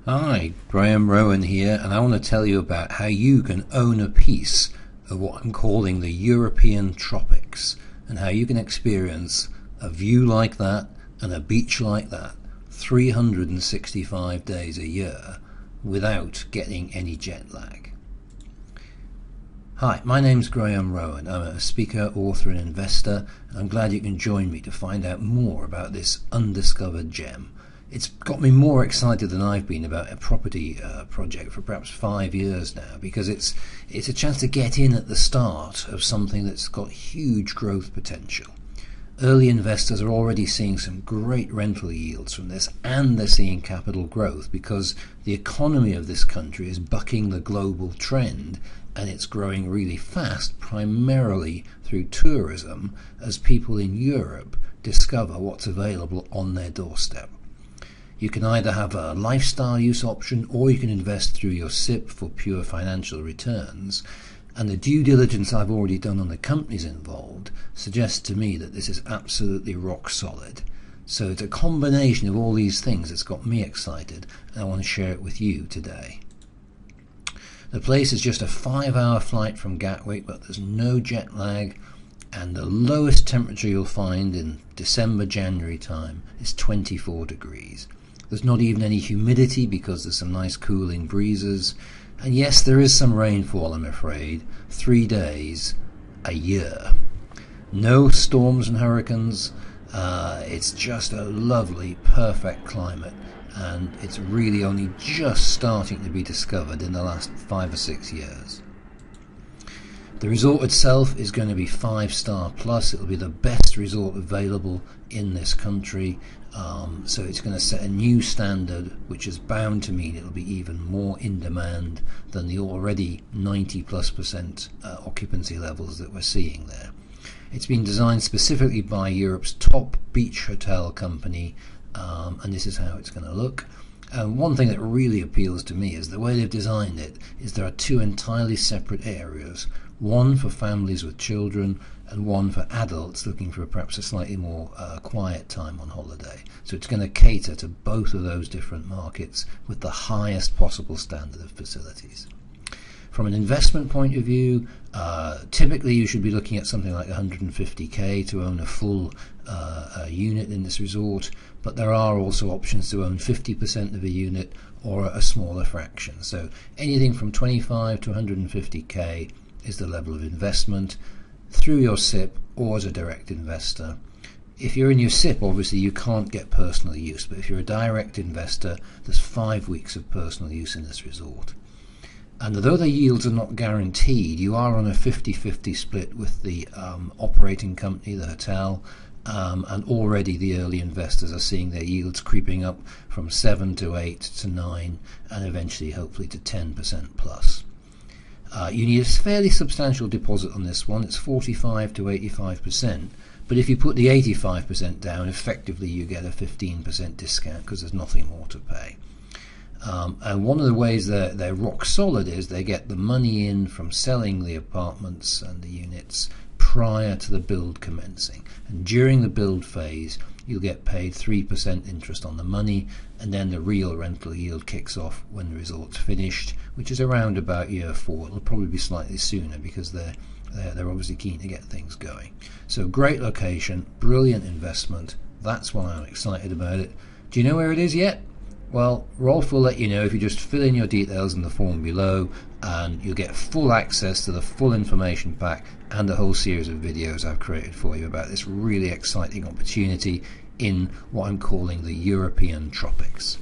Hi, Graham Rowan here, and I want to tell you about how you can own a piece of what I'm calling the European Tropics, and how you can experience a view like that and a beach like that 365 days a year without getting any jet lag. Hi, my name's Graham Rowan. I'm a speaker, author and investor, and I'm glad you can join me to find out more about this undiscovered gem. It's got me more excited than I've been about a property project for perhaps 5 years now, because it's a chance to get in at the start of something that's got huge growth potential. Early investors are already seeing some great rental yields from this, and they're seeing capital growth because the economy of this country is bucking the global trend, and it's growing really fast, primarily through tourism, as people in Europe discover what's available on their doorstep. You can either have a lifestyle use option, or you can invest through your SIP for pure financial returns. And the due diligence I've already done on the companies involved suggests to me that this is absolutely rock solid. So it's a combination of all these things that's got me excited, and I want to share it with you today. The place is just a 5-hour flight from Gatwick, but there's no jet lag, and the lowest temperature you'll find in December, January time is 24 degrees. There's not even any humidity because there's some nice cooling breezes. And yes, there is some rainfall, I'm afraid. 3 days a year. No storms and hurricanes. It's just a lovely, perfect climate. And it's really only just starting to be discovered in the last 5 or 6 years. The resort itself is going to be 5-star plus. It'll be the best resort available in this country. So it's going to set a new standard, which is bound to mean it'll be even more in demand than the already 90+% occupancy levels that we're seeing there. It's been designed specifically by Europe's top beach hotel company, and this is how it's going to look. One thing that really appeals to me is the way they've designed it is there are 2 entirely separate areas, one for families with children and one for adults looking for perhaps a slightly more quiet time on holiday. So it's going to cater to both of those different markets with the highest possible standard of facilities. From an investment point of view, typically you should be looking at something like 150k to own a full unit in this resort, but there are also options to own 50% of a unit or a smaller fraction. So anything from 25 to 150k is the level of investment through your SIP or as a direct investor. If you're in your SIP, obviously you can't get personal use, but if you're a direct investor, there's 5 weeks of personal use in this resort. And although the yields are not guaranteed, you are on a 50-50 split with the operating company, the hotel, and already the early investors are seeing their yields creeping up from 7 to 8 to 9 and eventually hopefully to 10% plus. You need a fairly substantial deposit on this one. It's 45 to 85%, but if you put the 85% down, effectively you get a 15% discount because there's nothing more to pay. And one of the ways they're rock solid is they get the money in from selling the apartments and the units prior to the build commencing. And during the build phase, you'll get paid 3% interest on the money, and then the real rental yield kicks off when the resort's finished, which is around about year 4. It'll probably be slightly sooner because they're obviously keen to get things going. So great location, brilliant investment. That's why I'm excited about it. Do you know where it is yet? Well, Rolf will let you know if you just fill in your details in the form below, and you'll get full access to the full information pack and a whole series of videos I've created for you about this really exciting opportunity in what I'm calling the European Tropics.